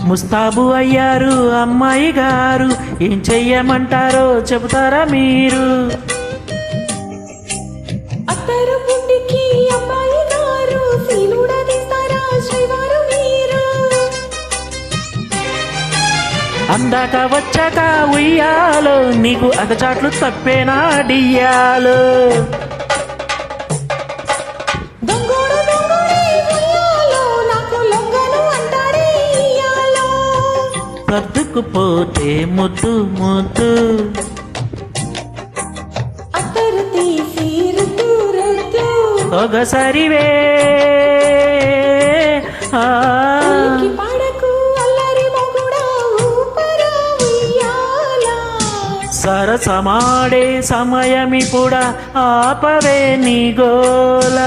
ముస్తాబు అయ్యారు అమ్మాయి గారు, ఏం చెయ్యమంటారో చెబుతారా మీరు? అత్తరు పుట్టికి అమ్మాయి గారు, సీలుడదీస్తారా శ్రీవారు మీరు? అందాక వచ్చాక ఉయ్యాలో, నీకు అగచాట్లు తప్పేనా డియ్యాలో? సర్దుకుపోతే ముద్దు ముద్దు, అత్తరు తీసి రుద్దు రుద్దు, ఒకసారివే పడకు అల్లరి మొగుడా ఊపరా ఉయ్యాలా. సరసమాడే సమయమిపుడా, ఆపవే నీ గోల.